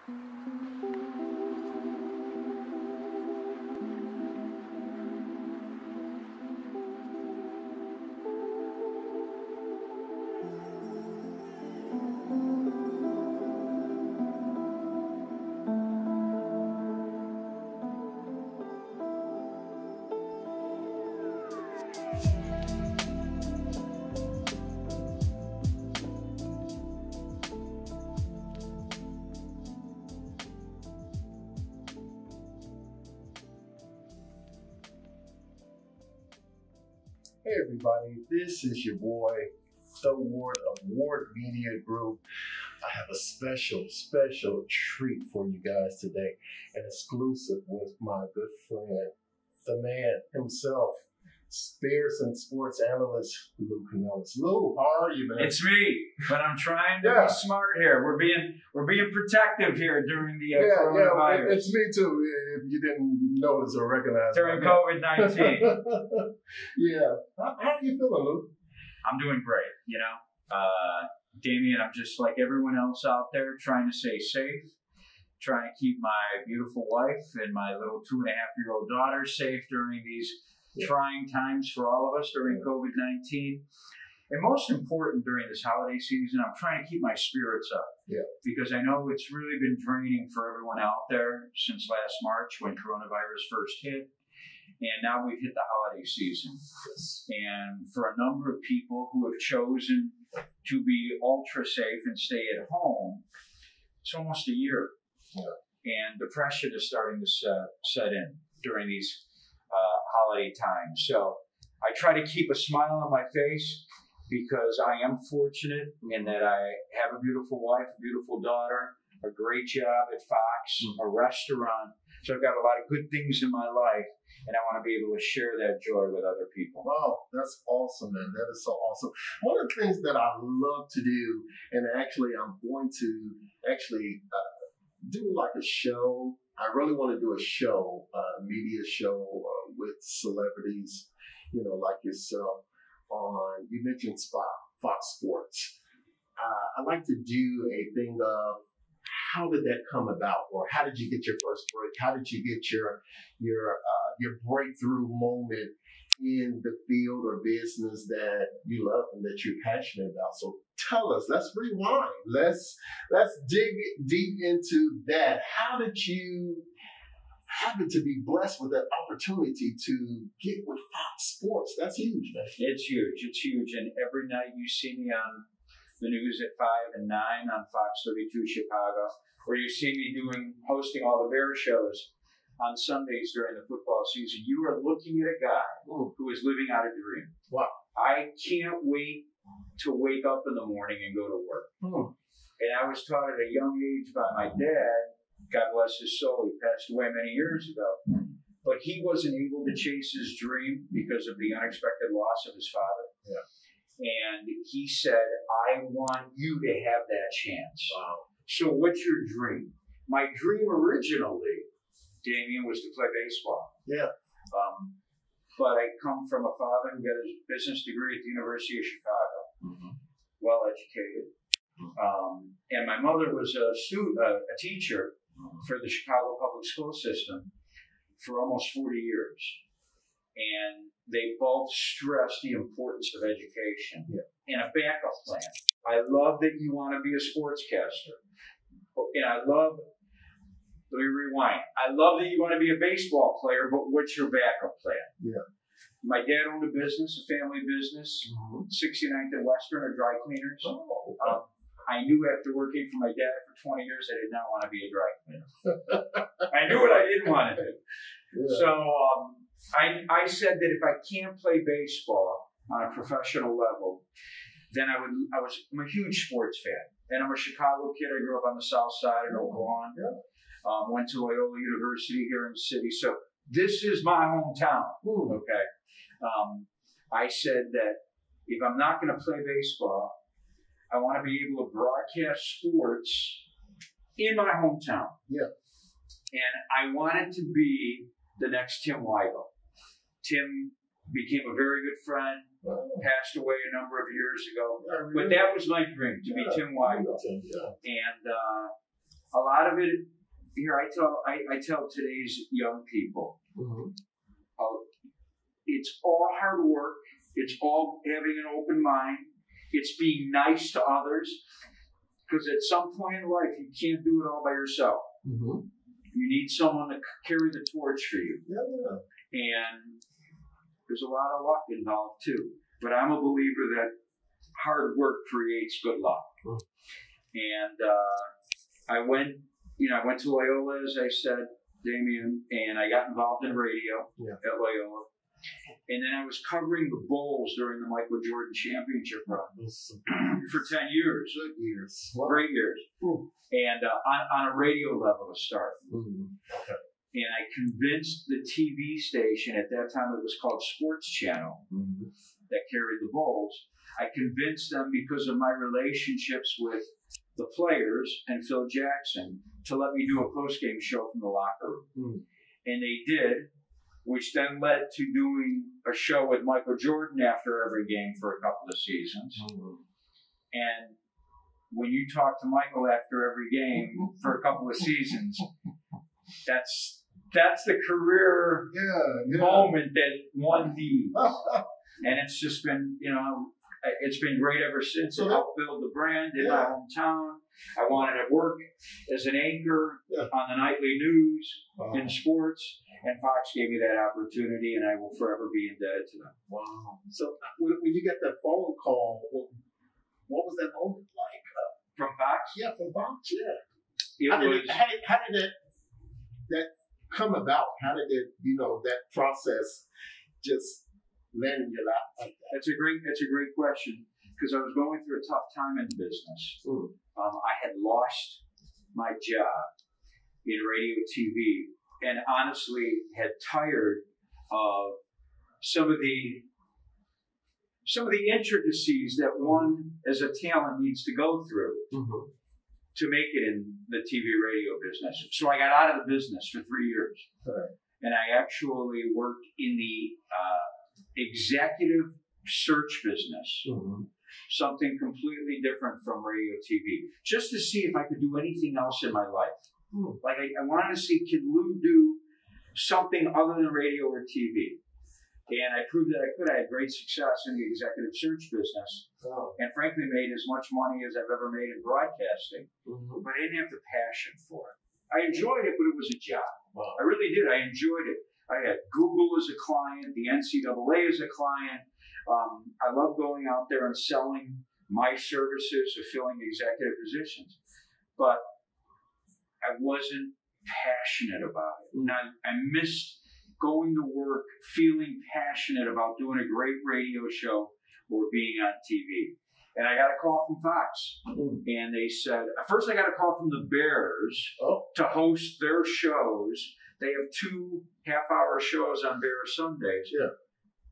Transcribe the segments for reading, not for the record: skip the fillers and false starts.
Hey everybody, this is your boy, Tha Ward of WardMediaGroup. I have a special treat for you guys today, an exclusive with my good friend, the man himself, Spears and Sports Analyst, Lou Canellis. Lou, how are you, man? It's me, but I'm trying to be smart here. We're being protective here during the coronavirus. It's me too. If you didn't notice or recognize during COVID-19. Yeah. How are you feeling, Lou? I'm doing great. You know, Damien, I'm just like everyone else out there, trying to stay safe, trying to keep my beautiful wife and my little 2.5-year-old daughter safe during these trying times for all of us during COVID-19. And most important during this holiday season, I'm trying to keep my spirits up. Yeah. Because I know it's really been draining for everyone out there since last March when coronavirus first hit. And now we've hit the holiday season. Yes. And for a number of people who have chosen to be ultra safe and stay at home, it's almost a year. Yeah. And depression is starting to set in during these holiday times. So I try to keep a smile on my face because I am fortunate in that I have a beautiful wife, a beautiful daughter, a great job at Fox, a restaurant. So I've got a lot of good things in my life, and I want to be able to share that joy with other people. Wow, that's awesome, man. That is so awesome. One of the things that I love to do, and actually I'm going to do like a show. I really want to do a show, media show with celebrities, you know, like yourself on, you mentioned Fox Sports. I like to do a thing of how did that come about, or how did you get your first break? How did you get your breakthrough moment in the field or business that you love and that you're passionate about? So tell us, let's rewind. Let's dig deep into that. How did you happen to be blessed with that opportunity to get with Fox Sports? That's huge, man. It's huge. It's huge. And every night you see me on the news at 5 and 9 on Fox 32 Chicago, or you see me hosting all the Bear shows on Sundays during the football season. You are looking at a guy who is living out a dream. Wow. I can't wait to wake up in the morning and go to work. And I was taught at a young age by my dad, God bless his soul, he passed away many years ago, but he wasn't able to chase his dream because of the unexpected loss of his father. Yeah. And he said, I want you to have that chance. Wow. So what's your dream? My dream originally, Damien, was to play baseball. Yeah. But I come from a father who got his business degree at the University of Chicago, well educated. And my mother was a teacher for the Chicago public school system for almost 40 years. And they both stressed the importance of education and a backup plan. I love that you want to be a sportscaster. And let me rewind. I love that you want to be a baseball player, but what's your backup plan? Yeah. My dad owned a business, a family business, 69th and Western, a dry cleaners. Oh, okay. I knew after working for my dad for 20 years, I did not want to be a dry cleaner. I knew what I didn't want to do. Yeah. So I said that if I can't play baseball on a professional level, then I'm a huge sports fan. And I'm a Chicago kid. I grew up on the south side in Oak Lawn. Yeah. Went to Loyola University here in the city. So this is my hometown. Okay. I said that if I'm not going to play baseball, I want to be able to broadcast sports in my hometown. Yeah. And I wanted to be the next Tim Weigel. Tim became a very good friend, passed away a number of years ago. But that was my dream, to be Tim Weigel. And a lot of it here. I tell today's young people, it's all hard work. It's all having an open mind. It's being nice to others. Because at some point in life, you can't do it all by yourself. You need someone to carry the torch for you. And there's a lot of luck involved too. But I'm a believer that hard work creates good luck. And I went to Loyola, as I said, Damien, and I got involved in radio at Loyola. And then I was covering the Bulls during the Michael Jordan Championship run for 10 years. Good years. Great years. And on a radio level to start. And I convinced the TV station, at that time it was called Sports Channel, that carried the Bulls. I convinced them, because of my relationships with the players and Phil Jackson, to let me do a post-game show from the locker room. And they did, which then led to doing a show with Michael Jordan after every game for a couple of seasons. And when you talk to Michael after every game for a couple of seasons, that's the career moment that one needs. And it's just been, it's been great ever since. It helped build the brand in my hometown. I wanted to work as an anchor on the nightly news in sports, and Fox gave me that opportunity, and I will forever be indebted to them. Wow. So when you get that phone call, what was that moment like? From Fox? Yeah, from Fox, How did that come about? How did it, that process just land in your lap like that? That's a great question, because I was going through a tough time in business. I had lost my job in radio TV, and honestly had tired of some of the intricacies that one as a talent needs to go through to make it in the TV radio business. So I got out of the business for 3 years. And I actually worked in the executive search business, something completely different from radio TV, just to see if I could do anything else in my life. Like I wanted to see, could Lou do something other than radio or TV? And I proved that I could. I had great success in the executive search business, and frankly made as much money as I've ever made in broadcasting, but I didn't have the passion for it. I enjoyed it, but it was a job. I really did. I enjoyed it. I had Google as a client, the NCAA as a client. I love going out there and selling my services or filling executive positions, but I wasn't passionate about it. And I missed going to work feeling passionate about doing a great radio show or being on TV. And I got a call from Fox, and they said, first I got a call from the Bears to host their shows. They have 2 half-hour shows on Bears Sundays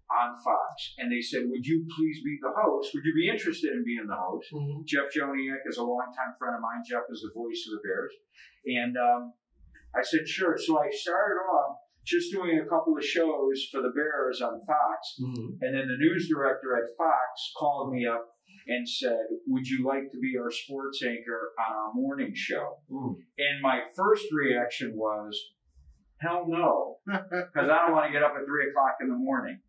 on Fox. And they said, would you please be the host? Would you be interested in being the host? Jeff Joniak is a longtime friend of mine. Jeff is the voice of the Bears. And I said, sure. So I started off just doing a couple of shows for the Bears on Fox. And then the news director at Fox called me up and said, would you like to be our sports anchor on our morning show? And my first reaction was, hell no, because I don't want to get up at 3 o'clock in the morning.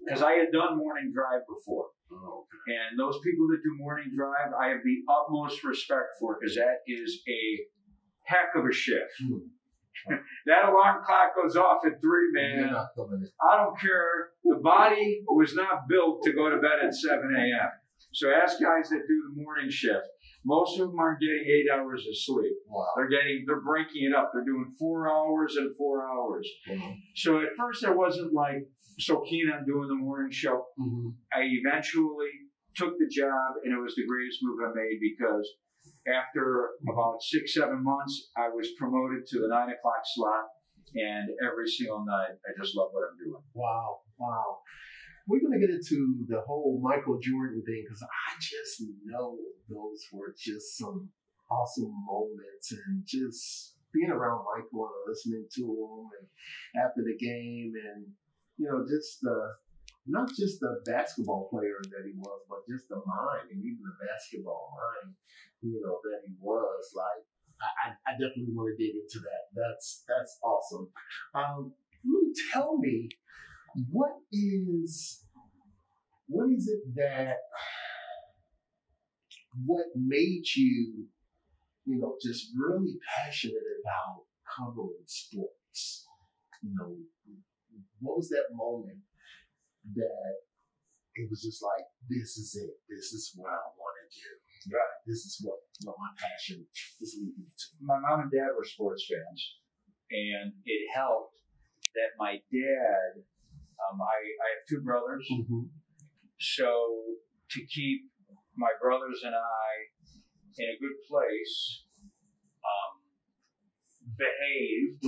Because I had done morning drive before. And those people that do morning drive, I have the utmost respect for, because that is a heck of a shift. That alarm clock goes off at 3, man. I don't care. The body was not built to go to bed at 7 a.m. So ask guys that do the morning shift. Most of them aren't getting 8 hours of sleep. They're breaking it up. They're doing 4 hours and 4 hours. So at first I wasn't so keen on doing the morning show. I eventually took the job, and it was the greatest move I made, because after about 6-7 months, I was promoted to the 9 o'clock slot, and every single night, I just love what I'm doing. Wow. We're going to get into the whole Michael Jordan thing, because I just know those were just some awesome moments, and just being around Michael and listening to him, and after the game, and just not just the basketball player that he was, but just the mind, and even the basketball mind, that he was. Like, I definitely want to dig into that. That's awesome. Lou, tell me, what is it that, what made you, just really passionate about covering sports? What was that moment that it was just like, this is it. This is what I want to do. Right. This is what my passion is leading to. My mom and dad were sports fans, and it helped that my dad, I have two brothers, so to keep my brothers and I in a good place, behaved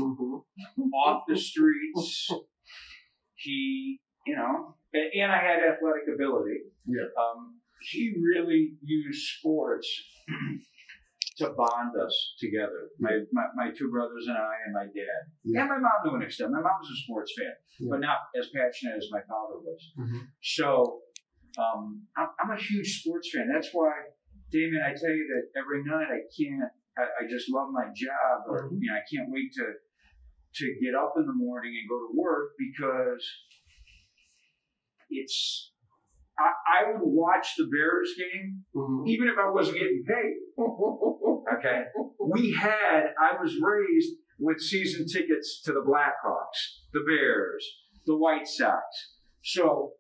off the streets. He, and I had athletic ability. Yeah. He really used sports to bond us together. My two brothers and I and my dad. And my mom to an extent. My mom was a sports fan, but not as passionate as my father was. So I'm a huge sports fan. That's why, Damien, I tell you that every night I just love my job, or I can't wait to get up in the morning and go to work, because I would watch the Bears game even if I wasn't getting paid. Okay, I was raised with season tickets to the Blackhawks, the Bears, the White Sox. So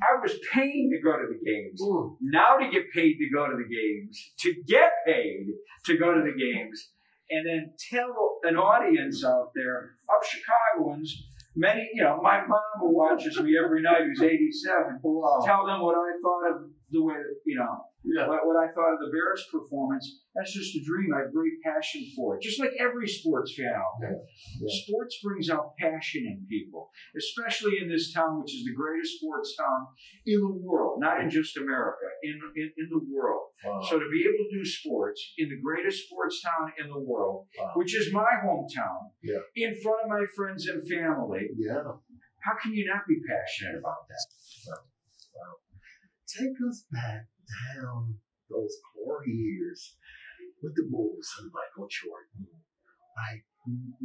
I was paying to go to the games. Now to get paid to go to the games, to get paid to go to the games, and then tell an audience out there of Chicagoans, many, my mom who watches me every night, who's 87, tell them what I thought of the way that, what I thought of the Bears' performance. That's just a dream. I have great passion for it. Just like every sports fan out there. Sports brings out passion in people, especially in this town, which is the greatest sports town in the world, not in just America, in the world. So to be able to do sports in the greatest sports town in the world, which is my hometown, in front of my friends and family, how can you not be passionate about that? Take us back down those 4 years with the Bulls and Michael Jordan. Like,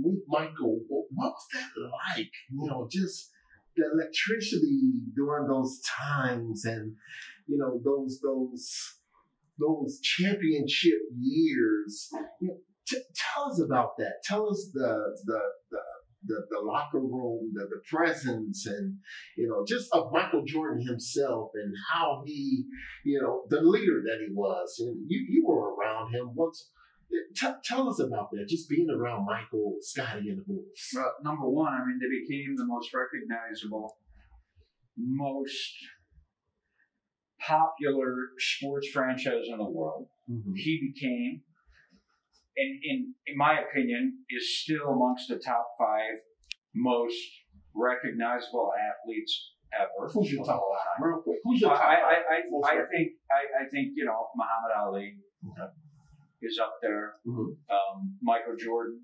with Michael, what was that like? Just the electricity during those times, and those championship years. Tell us about that. Tell us the locker room, the presence, and just of Michael Jordan himself, and how he, the leader that he was, and you were around him once. Tell us about that. Just being around Michael, Scotty, and the Bulls. Well, number one, they became the most recognizable, most popular sports franchise in the world. He became, in my opinion, is still amongst the top 5 most recognizable athletes ever. Who's your top 5? Real quick. Who's your top 5? I think Muhammad Ali is up there. Michael Jordan.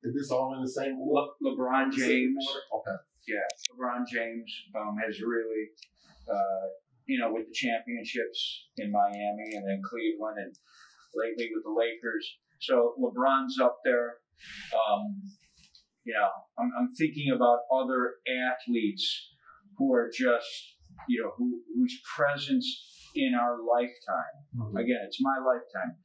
Is this all in the same order? LeBron James. Okay. Yeah, LeBron James has really, with the championships in Miami and then Cleveland, and lately with the Lakers. So LeBron's up there. I'm thinking about other athletes who are just, whose presence in our lifetime. Again, it's my lifetime.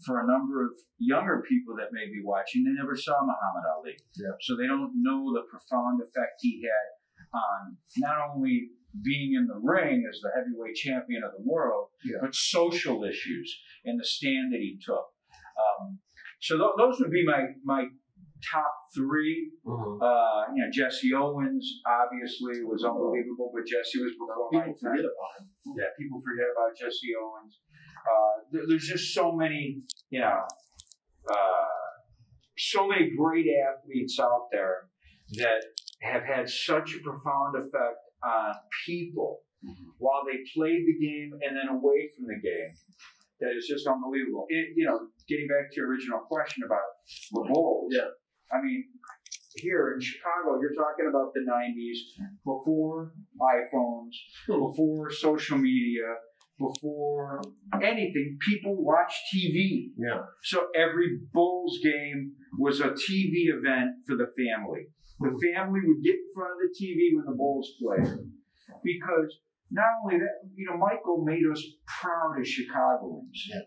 For a number of younger people that may be watching, they never saw Muhammad Ali. So they don't know the profound effect he had on not only being in the ring as the heavyweight champion of the world, but social issues and the stand that he took. So those would be my top 3. Jesse Owens obviously was unbelievable, but Jesse was before my time. Forget about him. Yeah, people forget about Jesse Owens. There's just so many, so many great athletes out there that have had such a profound effect on people while they played the game and then away from the game. That is just unbelievable. Getting back to your original question about the Bulls. Here in Chicago, you're talking about the 90s, before iPhones, before social media, before anything, people watch TV. Yeah. So every Bulls game was a TV event for the family. The family would get in front of the TV when the Bulls played. Because not only that, you know, Michael made us proud as Chicagoans. Yeah.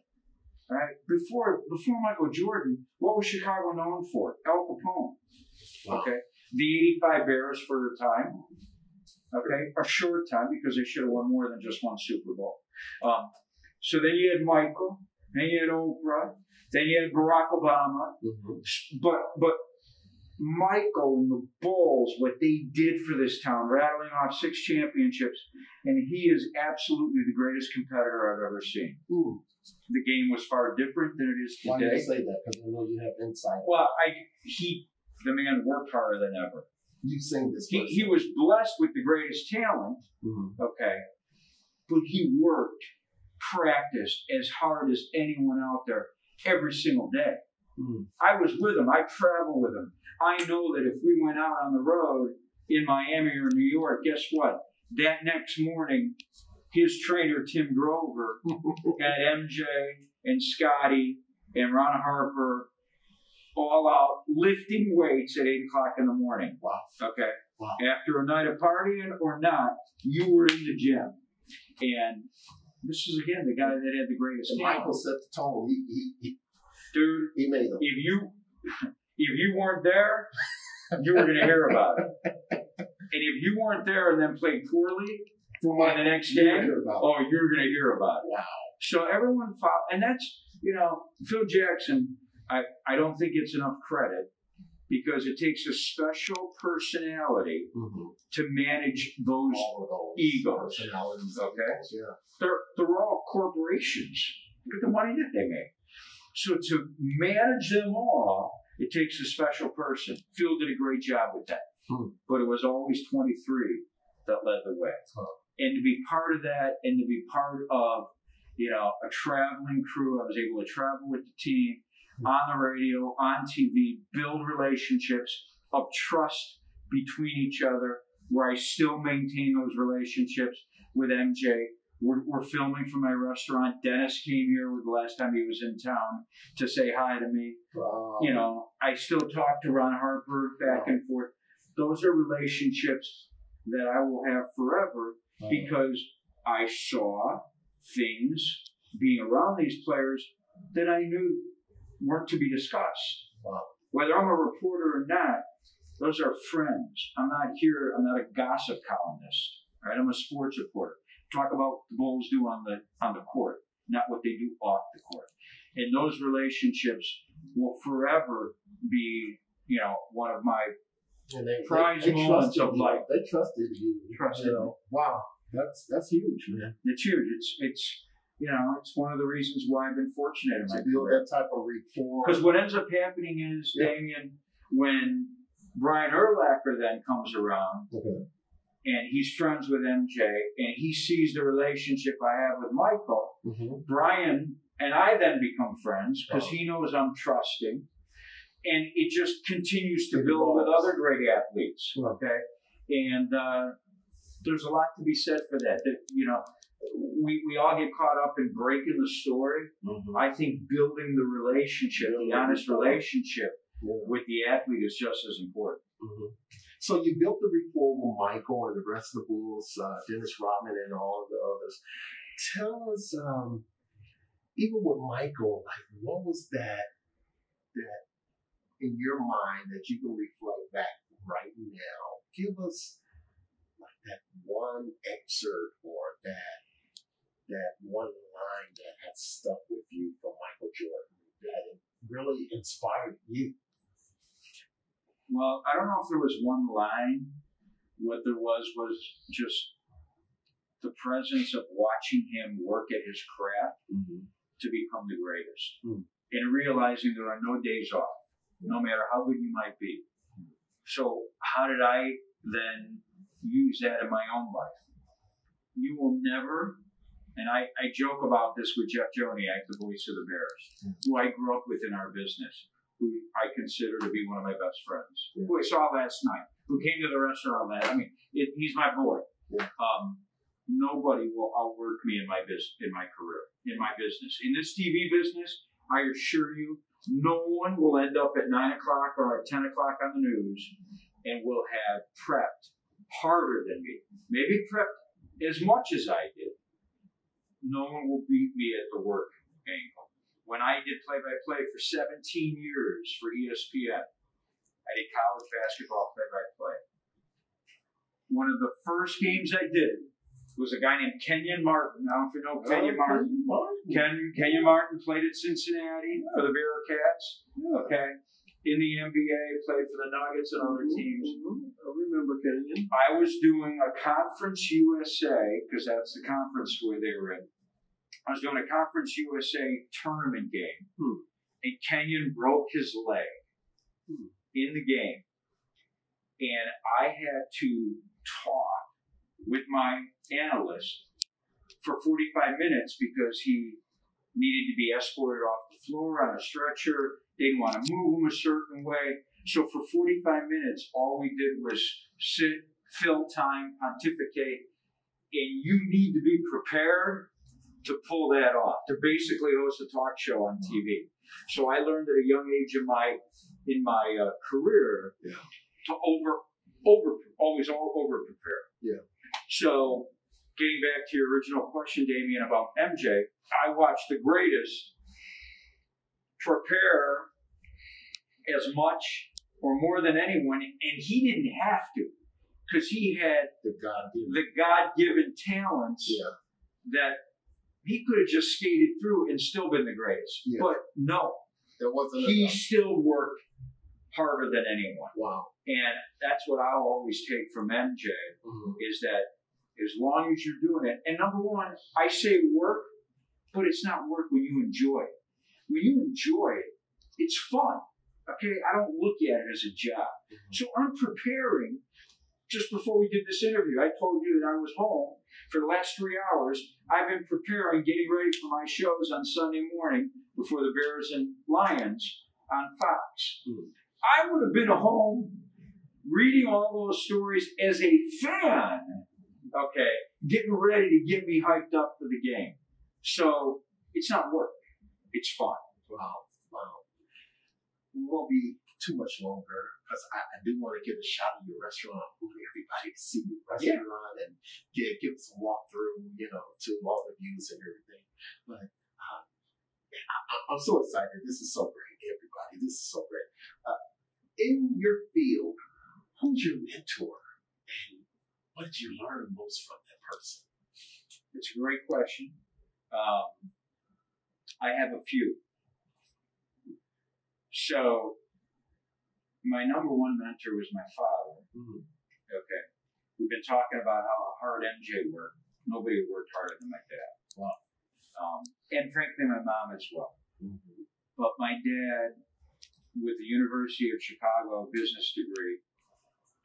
Right? Before Michael Jordan, what was Chicago known for? Al Capone. Wow. Okay. The 85 Bears for the time. Okay. A short time because they should have won more than just one Super Bowl. So then you had Michael, then you had Oprah, then you had Barack Obama. Mm-hmm. But Michael and the Bulls, what they did for this town, rattling off 6 championships, and he is absolutely the greatest competitor I've ever seen. Ooh. The game was far different than it is today. Why do you say that? Because I know you have insight. Well, the man worked harder than ever. You've seen this. He was blessed with the greatest talent, okay, but he worked, practiced as hard as anyone out there every single day. I was with him. I traveled with him. I know that if we went out on the road in Miami or New York, guess what? That next morning, his trainer, Tim Grover, had MJ and Scotty and Ron Harper all out lifting weights at 8 o'clock in the morning. Wow. Okay. Wow. After a night of partying or not, you were in the gym. And this is, again, the guy that had the greatest talent. Michael set the tone. Dude, he made them. If you weren't there, you were going to hear about it. And if you weren't there and then played poorly the next day, you're going to hear about it. Wow. So everyone followed, and that's, you know, Phil Jackson, I don't think it's enough credit because it takes a special personality to manage those egos. Okay? Yeah. They're all corporations. Look at the money that they make. So to manage them all, it takes a special person. Phil did a great job with that. But it was always 23 that led the way. And to be part of that and to be part of, you know, a traveling crew, I was able to travel with the team on the radio, on TV, build relationships of trust between each other where I still maintain those relationships with MJ. We're filming from my restaurant. Dennis came here the last time he was in town to say hi to me. Wow. You know, I still talk to Ron Harper back and forth. Those are relationships that I will have forever because I saw things being around these players that I knew weren't to be discussed. Wow. Whether I'm a reporter or not, those are friends. I'm not a gossip columnist. Right? I'm a sports reporter. Talk about what the Bulls do on the court, not what they do off the court. And those relationships will forever be, you know, one of my prize moments of life. They trusted you. Wow, that's huge, man. It's huge. It's you know, it's one of the reasons why I've been fortunate in my career. That type of rapport. Because what ends up happening is, Damien, when Brian Urlacher then comes around, and he's friends with MJ, and he sees the relationship I have with Michael, Brian and I then become friends because he knows I'm trusting. And it just continues to build with other great athletes, okay? And there's a lot to be said for that. You know, we all get caught up in breaking the story. I think building the relationship, the honest relationship with the athlete is just as important. So you built the rapport with Michael and the rest of the Bulls, Dennis Rodman and all of the others. Tell us, even with Michael, like what was that in your mind that you can reflect back right now? Give us like that one excerpt or that one line that has stuck with you from Michael Jordan that really inspired you. Well, I don't know if there was one line. What there was just the presence of watching him work at his craft to become the greatest. And realizing there are no days off, no matter how good you might be. So how did I then use that in my own life? You will never, and I joke about this with Jeff Joniak, the voice of the Bears, who I grew up with in our business, who I consider to be one of my best friends, who I saw last night, who came to the restaurant last night. I mean, he's my boy. nobody will outwork me in my career, in my business. In this TV business, I assure you, no one will end up at 9 o'clock or at 10 o'clock on the news and will have prepped harder than me. Maybe prepped as much as I did. No one will beat me at the work angle. When I did play-by-play for 17 years for ESPN, I did college basketball play-by-play. One of the first games I did was a guy named Kenyon Martin. I don't know if you know Kenyon Martin. Kenyon Martin played at Cincinnati for the Bearcats. Okay. In the NBA, played for the Nuggets and other teams. I remember Kenyon. I was doing a Conference USA, because that's the conference where they were in. I was doing a Conference USA tournament game. And Kenyon broke his leg in the game. And I had to talk with my analyst for 45 minutes because he needed to be escorted off the floor on a stretcher. They didn't want to move him a certain way. So for 45 minutes, all we did was sit, fill time, pontificate, and you need to be prepared to pull that off, to basically host a talk show on TV. So I learned at a young age in my career to always over prepare. Yeah. So getting back to your original question, Damien, about MJ, I watched the greatest prepare as much or more than anyone, and he didn't have to, because he had the God-given talents that he could have just skated through and still been the greatest. Yeah. But no, there wasn't. He still worked harder than anyone. Wow. And that's what I'll always take from MJ, is that as long as you're doing it, and number one, I say work, but it's not work when you enjoy it. When you enjoy it, it's fun. Okay, I don't look at it as a job. So I'm preparing. Just before we did this interview, I told you that I was home for the last 3 hours. I've been preparing, getting ready for my shows on Sunday morning before the Bears and Lions on Fox. I would have been at home reading all those stories as a fan, okay, getting ready to get me hyped up for the game. So it's not work. It's fun. Wow. We won't be too much longer because I do want to give a shout out to your restaurant. Everybody to see your restaurant and give us a walkthrough, to all the views and everything. But I'm so excited. This is so great, everybody. This is so great. In your field, who's your mentor? And what did you learn most from that person? It's a great question. I have a few. So, my number one mentor was my father. Okay. We've been talking about how hard MJ worked. Nobody worked harder than my dad. Wow. And frankly, my mom as well. But my dad, with the University of Chicago business degree,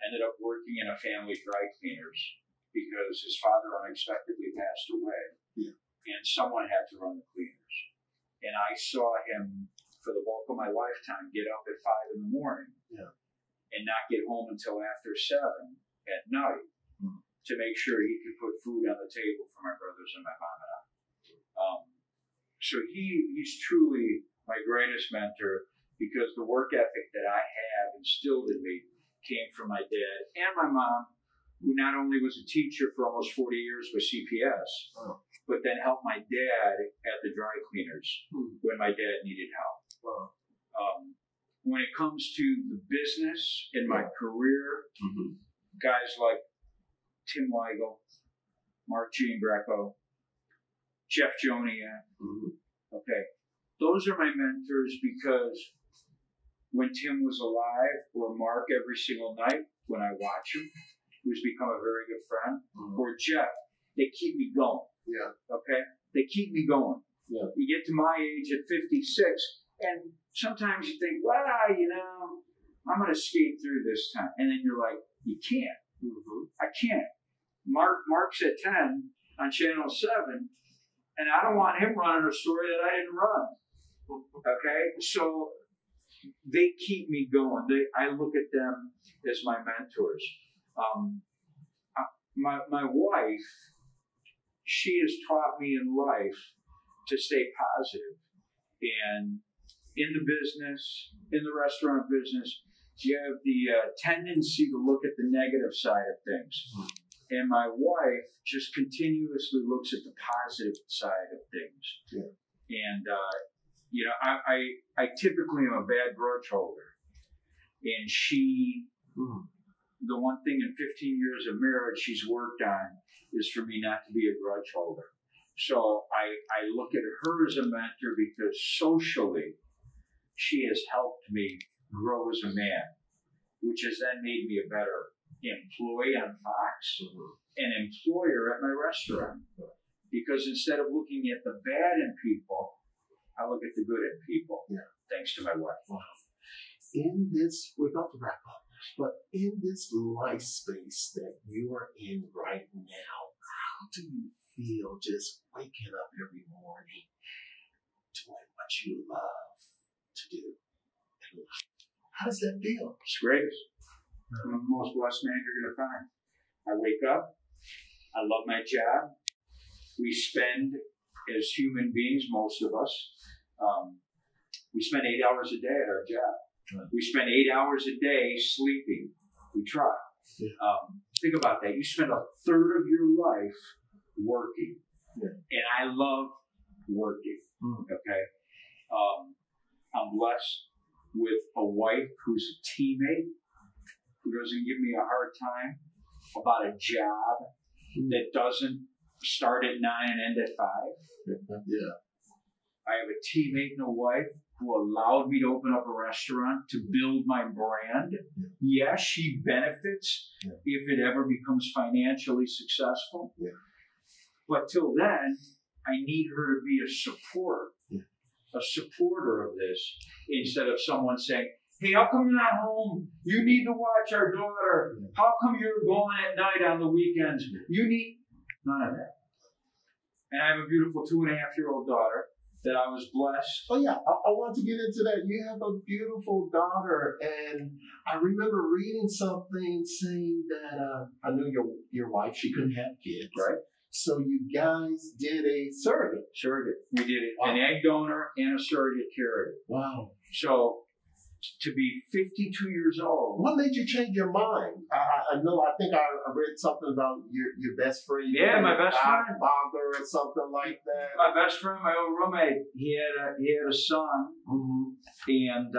ended up working in a family dry cleaners because his father unexpectedly passed away. And someone had to run the cleaners. And I saw him for the bulk of my lifetime get up at 5 in the morning and not get home until after 7 at night to make sure he could put food on the table for my brothers and my mom and I. So he's truly my greatest mentor because the work ethic that I have instilled in me came from my dad and my mom, who not only was a teacher for almost 40 years with CPS, but then helped my dad at the dry cleaners when my dad needed help. When it comes to the business in my career, guys like Tim Weigel, Mark Giangreco, Jeff Joniak, okay, those are my mentors because when Tim was alive, or Mark every single night when I watch him, who's become a very good friend, or Jeff, they keep me going. Okay? They keep me going. You get to my age at 56, and sometimes you think, well, I'm going to skate through this time. And then you're like, you can't. I can't. Mark's at 10 on Channel 7, and I don't want him running a story that I didn't run. Okay? So they keep me going. I look at them as my mentors. My wife she has taught me in life to stay positive. And in the business, in the restaurant business, you have the tendency to look at the negative side of things. And my wife just continuously looks at the positive side of things. Yeah. And, you know, I typically am a bad grudge holder. And she, the one thing in 15 years of marriage she's worked on is for me not to be a grudge holder. So I look at her as a mentor because socially she has helped me grow as a man, which has then made me a better employee on Fox, an employer at my restaurant. Because instead of looking at the bad in people, I look at the good in people, thanks to my wife. Wow. In this, we're about to wrap up, but in this life space that you are in right now, how do you feel just waking up every morning doing what you love to do? How does that feel? It's great. I'm the most blessed man you're going to find. I wake up. I love my job. We spend, as human beings, most of us, we spend 8 hours a day at our job. We spend 8 hours a day sleeping. We try. Think about that. You spend a third of your life working. And I love working. Okay? I'm blessed with a wife who's a teammate, who doesn't give me a hard time about a job that doesn't start at 9 and end at 5. I have a teammate and a wife who allowed me to open up a restaurant to build my brand. Yes, she benefits if it ever becomes financially successful. But till then, I need her to be a supporter of this, instead of someone saying, hey, how come you're not home? You need to watch our daughter. How come you're going at night on the weekends? You need none of that. And I have a beautiful 2.5-year-old daughter that I was blessed. Oh yeah, I want to get into that. You have a beautiful daughter, and I remember reading something saying that I knew your wife, she couldn't have kids, right? So you guys did a surrogate. We did it. Wow. An egg donor and a surrogate carrier. Wow. So to be 52 years old. What made you change your mind? I know, I think I read something about your best friend. Yeah, my best friend. Father or something like that. My best friend, my old roommate, he had a son. And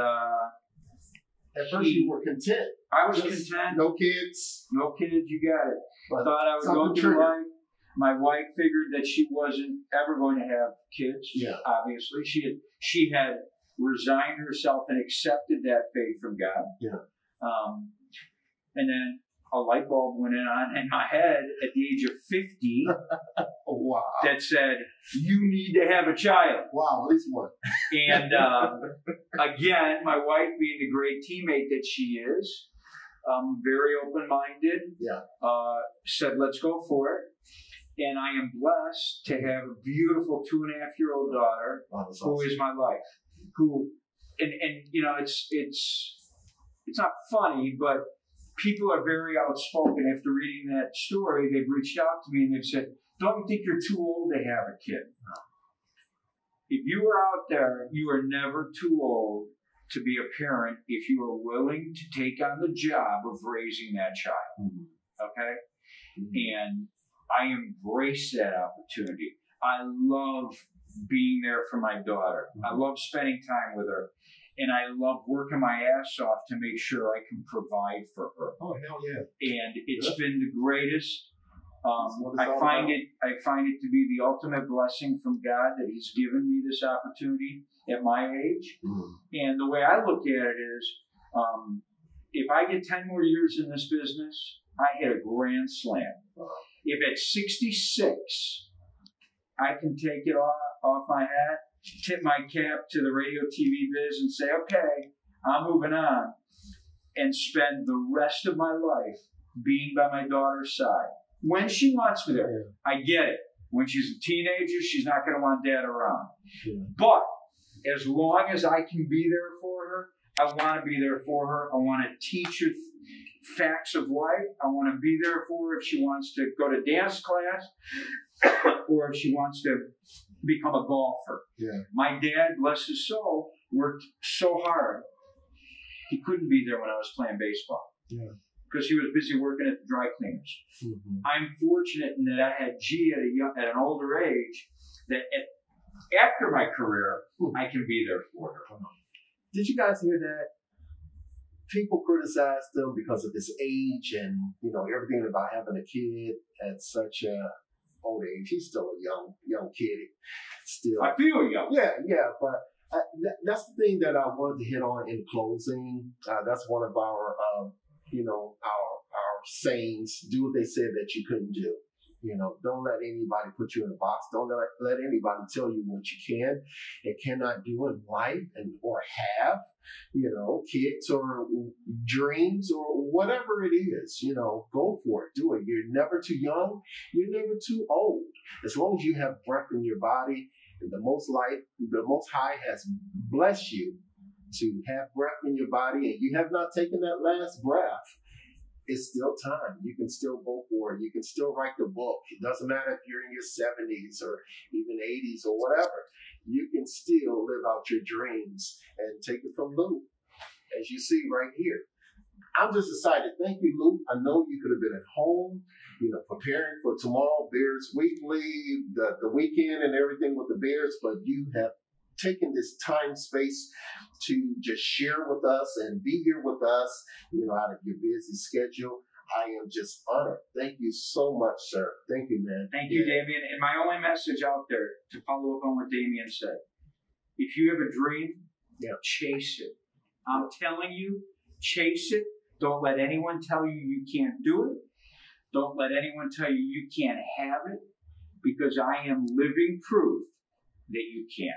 at first you were content. I was content. No kids. No kids, you got it. But thought I was going through life. My wife figured that she wasn't ever going to have kids. Obviously. She had resigned herself and accepted that fate from God. And then a light bulb went on in my head at the age of 50 wow. that said, you need to have a child. Wow, at least one. And again, my wife being the great teammate that she is, very open-minded, said, let's go for it. And I am blessed to have a beautiful 2.5-year-old daughter who is my life. Who, and you know, it's not funny, but people are very outspoken. After reading that story, they've reached out to me and they've said, don't you think you're too old to have a kid? If you are out there, you are never too old to be a parent if you are willing to take on the job of raising that child. Okay? And I embrace that opportunity. I love being there for my daughter. I love spending time with her. And I love working my ass off to make sure I can provide for her. Oh, hell yeah. And it's been the greatest. I find it to be the ultimate blessing from God that He's given me this opportunity at my age. And the way I look at it is, if I get 10 more years in this business, I hit a grand slam. If at 66, I can take it off my hat, tip my cap to the radio TV biz and say, okay, I'm moving on, and spend the rest of my life being by my daughter's side. When she wants me there, I get it. When she's a teenager, she's not going to want dad around. But as long as I can be there for her, I want to be there for her. I want to teach her facts of life. I want to be there for her if she wants to go to dance class or if she wants to become a golfer. Yeah. My dad, bless his soul, worked so hard. He couldn't be there when I was playing baseball. Yeah. Because he was busy working at the dry cleaners. Mm-hmm. I'm fortunate in that I had G at an older age that after my career, I can be there for her. Did you guys hear that? People criticize them because of his age and, you know, everything about having a kid at such a old age. He's still a young kid. Still. I feel young. Yeah, but that's the thing that I wanted to hit on in closing. That's one of our, our sayings. Do what they said that you couldn't do. You know, don't let anybody put you in a box. Don't let anybody tell you what you can and cannot do in life or have, you know, kids or dreams or whatever it is. You know, go for it. Do it. You're never too young. You're never too old. As long as you have breath in your body, and the Most High has blessed you to have breath in your body, and you have not taken that last breath. It's still time. You can still go for it. You can still write the book. It doesn't matter if you're in your 70s or even 80s or whatever. You can still live out your dreams and take it from Lou, as you see right here. I'm just excited. Thank you, Lou. I know you could have been at home, you know, preparing for tomorrow, Bears Weekly, the weekend and everything with the Bears, but you have taken this time, space to just share with us and be here with us, you know, out of your busy schedule. I am just honored. Thank you so much, sir. Thank you, man. Thank you, Damien. And my only message out there to follow up on what Damien said, if you have a dream, chase it. I'm telling you, chase it. Don't let anyone tell you you can't do it. Don't let anyone tell you you can't have it, because I am living proof that you can.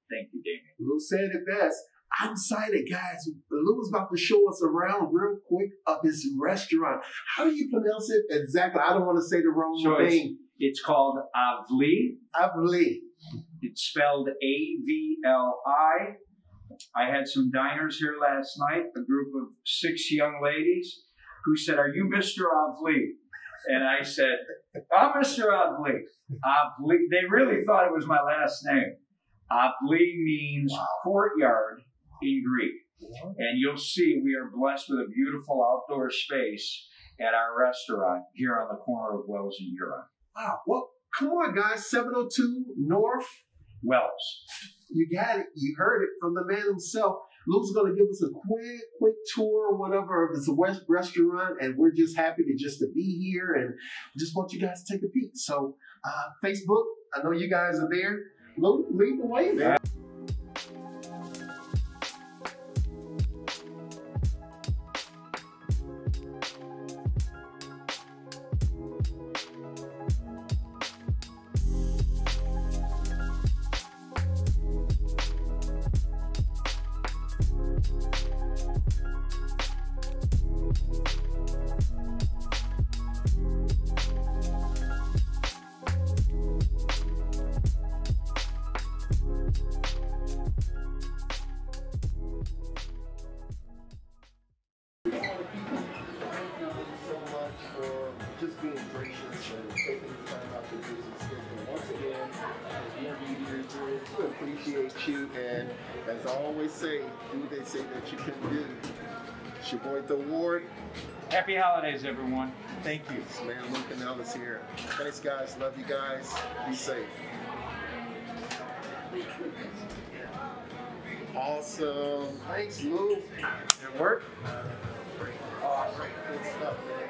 Thank you, Damien. Lou said it best. I'm excited, guys. Lou's about to show us around real quick of his restaurant. How do you pronounce it exactly? I don't want to say the wrong thing. It's called Avli. Avli. It's spelled A-V-L-I. I had some diners here last night, a group of 6 young ladies who said, "Are you Mr. Avli?" And I said, "I'm Mr. Avli." Avli. They really thought it was my last name. Avli means courtyard in Greek. And you'll see we are blessed with a beautiful outdoor space at our restaurant here on the corner of Wells and Huron. Wow. Well, come on, guys. 702 North Wells. You got it. You heard it from the man himself. Lou's going to give us a quick tour or whatever of his restaurant, and we're just happy to be here and just want you guys to take a peek. So, Facebook, I know you guys are there. Lou, lead the way, man. Just being gracious and taking the time out to do some schedule. Once again, we appreciate you, and as I always say, do what they say that you can do. It's your boy, Tha Ward. Happy holidays, everyone. Thank you. It's man, Canellis here. Thanks, guys. Love you guys. Be safe. Awesome. Thanks, Lou. It worked? Awesome. Good stuff, man.